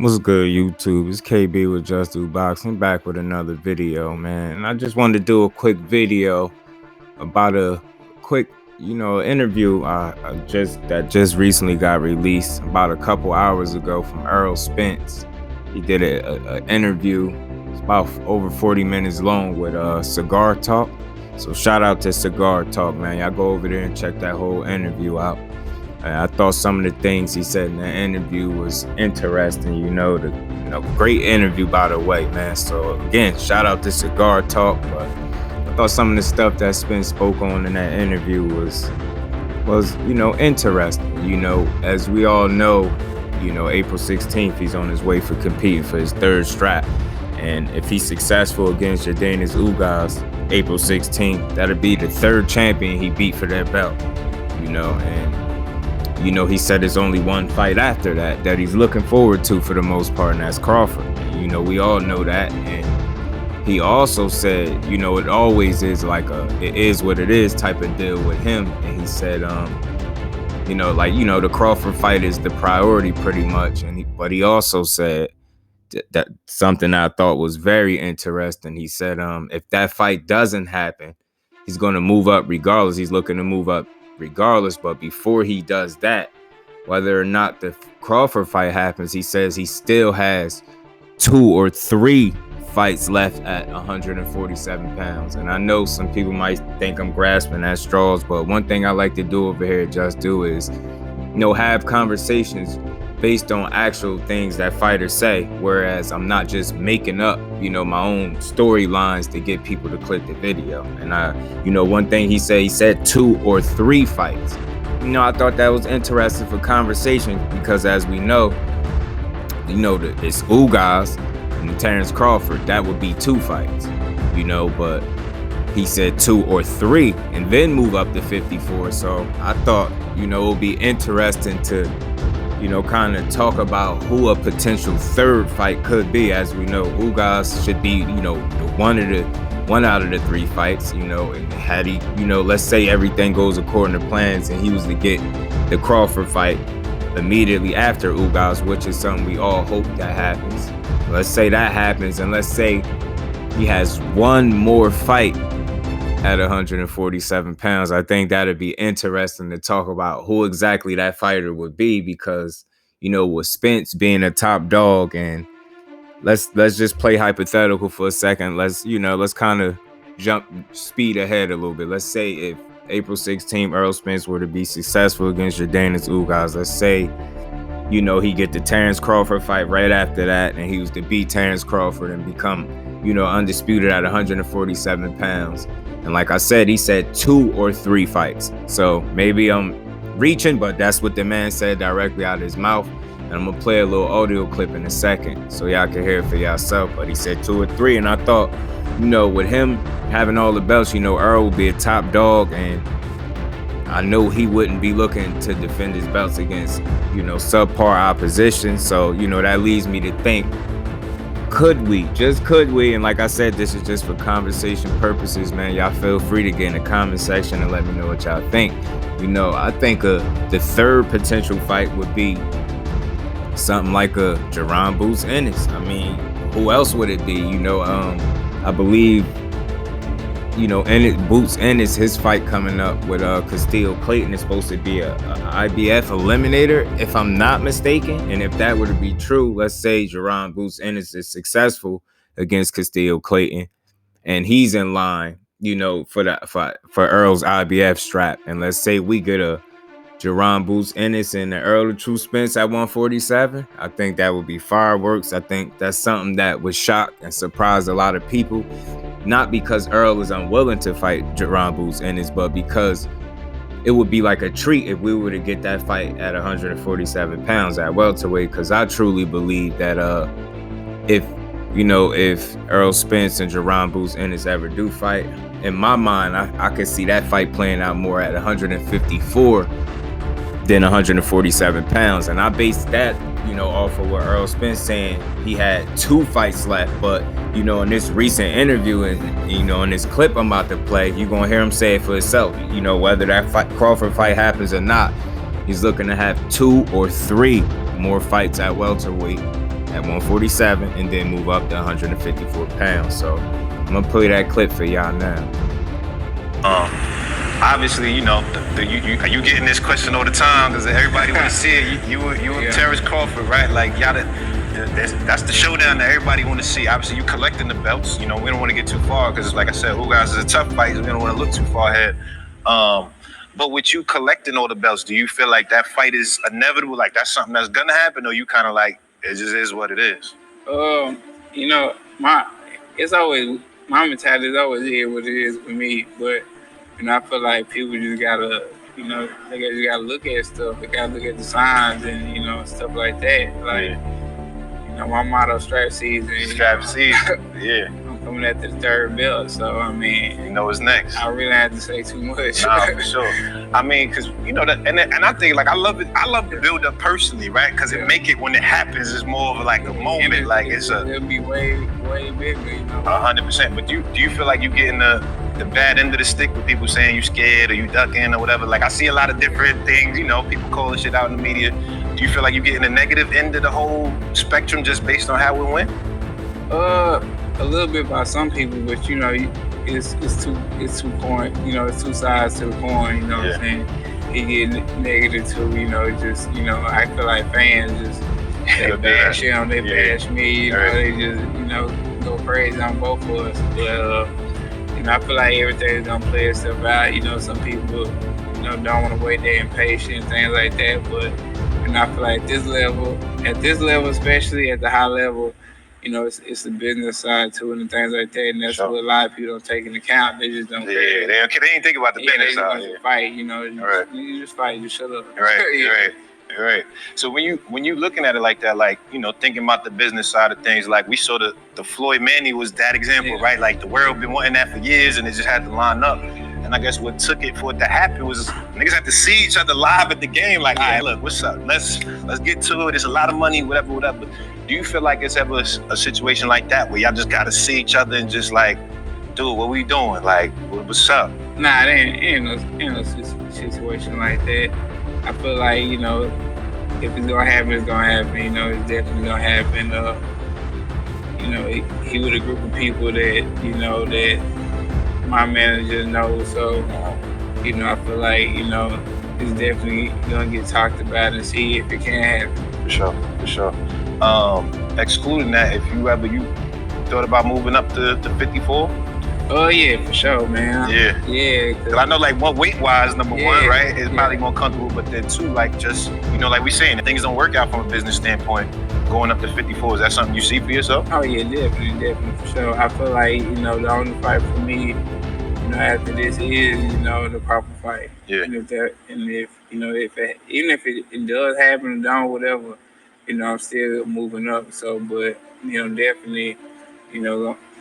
What's good, YouTube? It's KB with Just Do Boxing back with another video, man. And I just wanted to do a quick video about a quick, interview that just recently got released about a couple hours ago from Errol Spence. He did an interview. It's about over 40 minutes long with Cigar Talk. So shout out to Cigar Talk, man. Y'all go over there and check that whole interview out. I thought some of the things he said in the interview was interesting. Great interview, by the way, man. So again, shout out to Cigar Talk. But I thought some of the stuff that Spence spoke on in that interview was interesting. As we all know, April 16th, he's on his way for competing for his third strap. And if he's successful against Jordanis Ugas, April 16th, that'll be the third champion he beat for that belt. He said there's only one fight after that he's looking forward to for the most part, and that's Crawford. And, we all know that. And he also said, it always is like it is what it is type of deal with him. And he said, the Crawford fight is the priority pretty much. But he also said that something I thought was very interesting. He said, if that fight doesn't happen, he's going to move up regardless. He's looking to move up regardless. But before he does that, whether or not the Crawford fight happens, he says he still has 2 or 3 fights left at 147 pounds. And I know some people might think I'm grasping at straws, but one thing I like to do over here at Just Do is, have conversations based on actual things that fighters say, whereas I'm not just making up, my own storylines to get people to click the video. And one thing he said 2 or 3 fights. I thought that was interesting for conversation because, as we know, it's Ugas and Terrence Crawford. That would be 2 fights, but he said 2 or 3 and then move up to 54. So I thought, it would be interesting to, kind of talk about who a potential third fight could be. As we know, Ugas should be, one out of the 3 fights, and had he, let's say everything goes according to plans and he was to get the Crawford fight immediately after Ugas, which is something we all hope that happens. Let's say that happens, and let's say he has one more fight at 147 pounds. I think that'd be interesting to talk about who exactly that fighter would be, because, with Spence being a top dog, and let's just play hypothetical for a second. Let's kind of speed ahead a little bit. Let's say if April 16th, Errol Spence were to be successful against Jordanis Ugas, let's say, he get the Terrence Crawford fight right after that, and he was to beat Terrence Crawford and become, undisputed at 147 pounds. And like I said, he said 2 or 3 fights. So maybe I'm reaching, but that's what the man said directly out of his mouth. And I'm going to play a little audio clip in a second so y'all can hear it for yourself. But he said 2 or 3. And I thought, with him having all the belts, Earl would be a top dog. And I know he wouldn't be looking to defend his belts against, subpar opposition. So, that leads me to think, could we? And like I said, this is just for conversation purposes, man. Y'all feel free to get in the comment section and let me know what y'all think. I think the third potential fight would be something like a Jerron Boots Ennis. I mean, who else would it be? I believe, Boots Ennis, his fight coming up with Castillo Clayton is supposed to be a IBF eliminator, if I'm not mistaken. And if that were to be true, let's say Jerron Boots Ennis is successful against Castillo Clayton, and he's in line, for Earl's IBF strap. And let's say we get a Jerron Boots Ennis and the Earl of True Spence at 147. I think that would be fireworks. I think that's something that would shock and surprise a lot of people. Not because Earl is unwilling to fight Jerron Boots Ennis, but because it would be like a treat if we were to get that fight at 147 pounds at welterweight. Because I truly believe that if Errol Spence and Jerron Boots Ennis ever do fight, in my mind, I could see that fight playing out more at 154 than 147 pounds. And I based that, off of what Errol Spence saying he had 2 fights left. But, in this recent interview and, in this clip I'm about to play, you're going to hear him say it for himself. Whether that Crawford fight happens or not, he's looking to have 2 or 3 more fights at welterweight at 147 and then move up to 154 pounds. So I'm gonna play that clip for y'all now. Obviously, you getting this question all the time because everybody want to see it. You and Terrence Crawford, right? Like that's the showdown that everybody want to see. Obviously, you collecting the belts. We don't want to get too far because, like I said, who guys is a tough fight. So we don't want to look too far ahead. But with you collecting all the belts, do you feel like that fight is inevitable? Like that's something that's gonna happen, or you kind of like it just is what it is? It's always my mentality is always what it is for me, but. I feel like people just gotta, they just gotta look at stuff. They gotta look at the signs and, stuff like that. Like, my motto, strap season. Strap season, yeah. I'm coming at the third belt, so, I mean. You know what's next. I really have to say too much. Nah, for sure. I mean, because, and I think, like, I love it. I love the build-up personally, right? Because it make it, when it happens, it's more of like a moment. It'll be way, way bigger, 100%. But do you feel like you getting the bad end of the stick with people saying you scared or you ducking or whatever? Like I see a lot of different things, people calling shit out in the media. Do you feel like you getting the negative end of the whole spectrum just based on how it went? A little bit by some people, but it's two coin, it's two sides to the coin, what I'm saying? It get negative too, I feel like fans just they bash him, they bash me, they just, go crazy on both of us. But I feel like everything's gonna play itself out. Some people, don't want to wait their impatience, things like that. But I feel like at this level, especially at the high level, it's the business side to it and things like that. And that's what a lot of people don't take into account. They just don't care. They ain't think about the business side. They fight, you just fight, you shut up. Right. So when you looking at it like that, like, thinking about the business side of things, like we saw the Floyd Manny was that example, right? Like the world been wanting that for years and it just had to line up. And I guess what took it for it to happen was niggas had to see each other live at the game. Like, all right, look, what's up? Let's get to it. It's a lot of money, whatever. Do you feel like it's ever a situation like that where y'all just gotta see each other and just like, dude, what we doing? Like, what's up? Nah, there ain't no situation like that. I feel like, if it's gonna happen, it's gonna happen. It's definitely gonna happen. He with a group of people that, that my manager knows. So, I feel like, it's definitely gonna get talked about and see if it can happen. For sure. Excluding that, if you thought about moving up to 54? Oh yeah, for sure, man. Yeah. Cause I know, like, one weight-wise, number one, right, is probably more comfortable. But then two, like, just like we saying, if things don't work out from a business standpoint, going up to 54, is that something you see for yourself? Oh yeah, definitely for sure. I feel like the only fight for me, after this is the proper fight. Yeah. And if even if it does happen or don't, whatever, I'm still moving up. So, but definitely,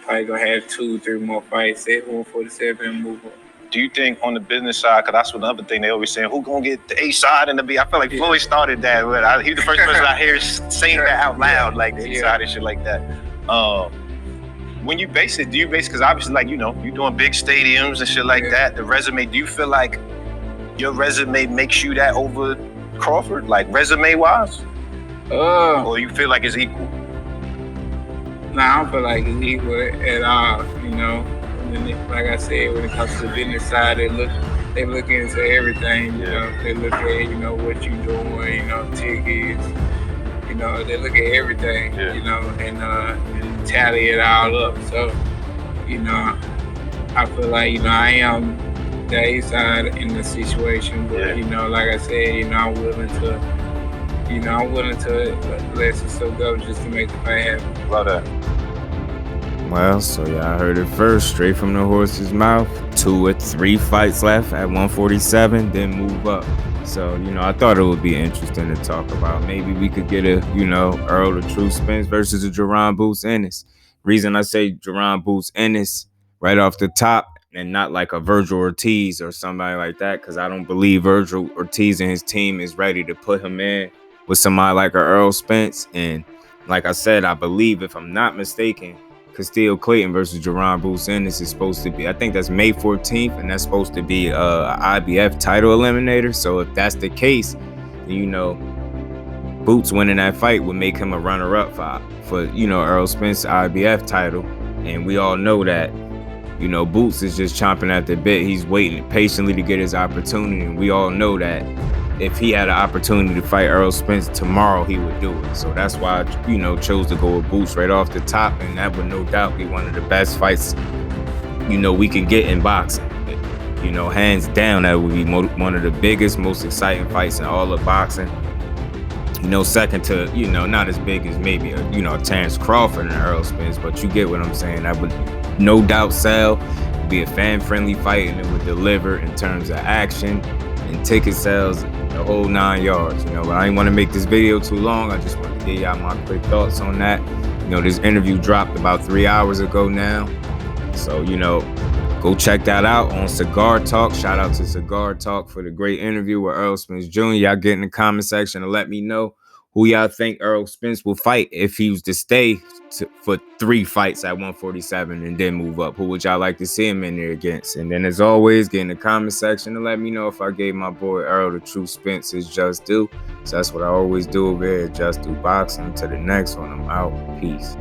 probably gonna have 2-3 more fights at 147 and move up. Do you think on the business side, because that's another thing they always saying, who gonna get the A side and the B? I feel like Floyd started that, but he's the first person I hear saying that out loud, like the A side and shit like that. When do you base it? Because obviously, like, you're doing big stadiums and shit like that. The resume, do you feel like your resume makes you that over Crawford, like resume wise? Or you feel like it's equal? Nah, I don't feel like it's equal at all, Like I said, when it comes to the business side, they look into everything, They look at, what you doing, tickets, they look at everything, and tally it all up. So, I feel like, I am the A side in the situation, but, like I said, I'm willing to let some stuff go just to make the fight happen. Love that. Well, so y'all heard it first, straight from the horse's mouth. 2 or 3 fights left at 147, then move up. So, I thought it would be interesting to talk about. Maybe we could get a, Errol the True Spence versus a Jerron Boots Ennis. Reason I say Jerron Boots Ennis right off the top and not like a Virgil Ortiz or somebody like that, because I don't believe Virgil Ortiz and his team is ready to put him in with somebody like a Errol Spence. And like I said, I believe, if I'm not mistaken, Castillo Clayton versus Jerron Boots Ennis is supposed to be, I think that's May 14th, and that's supposed to be a IBF title eliminator. So if that's the case, then, Boots winning that fight would make him a runner-up for Errol Spence IBF title, and we all know that Boots is just chomping at the bit. He's waiting patiently to get his opportunity, and we all know that if he had an opportunity to fight Errol Spence tomorrow, he would do it. So that's why I chose to go with Boots right off the top, and that would no doubt be one of the best fights we can get in boxing. Hands down, that would be one of the biggest, most exciting fights in all of boxing. Second to, not as big as maybe a Terrence Crawford and Errol Spence, but you get what I'm saying. That would no doubt sell, be a fan-friendly fight, and it would deliver in terms of action and ticket sales, the whole 9 yards. But I didn't want to make this video too long. I just want to give y'all my quick thoughts on that. This interview dropped about 3 hours ago now. So, go check that out on Cigar Talk. Shout out to Cigar Talk for the great interview with Errol Spence Jr. Y'all get in the comment section and let me know who y'all think Errol Spence will fight if he was to stay for 3 fights at 147 and then move up. Who would y'all like to see him in there against? And then as always, get in the comment section and let me know if I gave my boy Errol the true Spence his just due. So that's what I always do over here at Just Do Boxing. Until the next one, I'm out. Peace.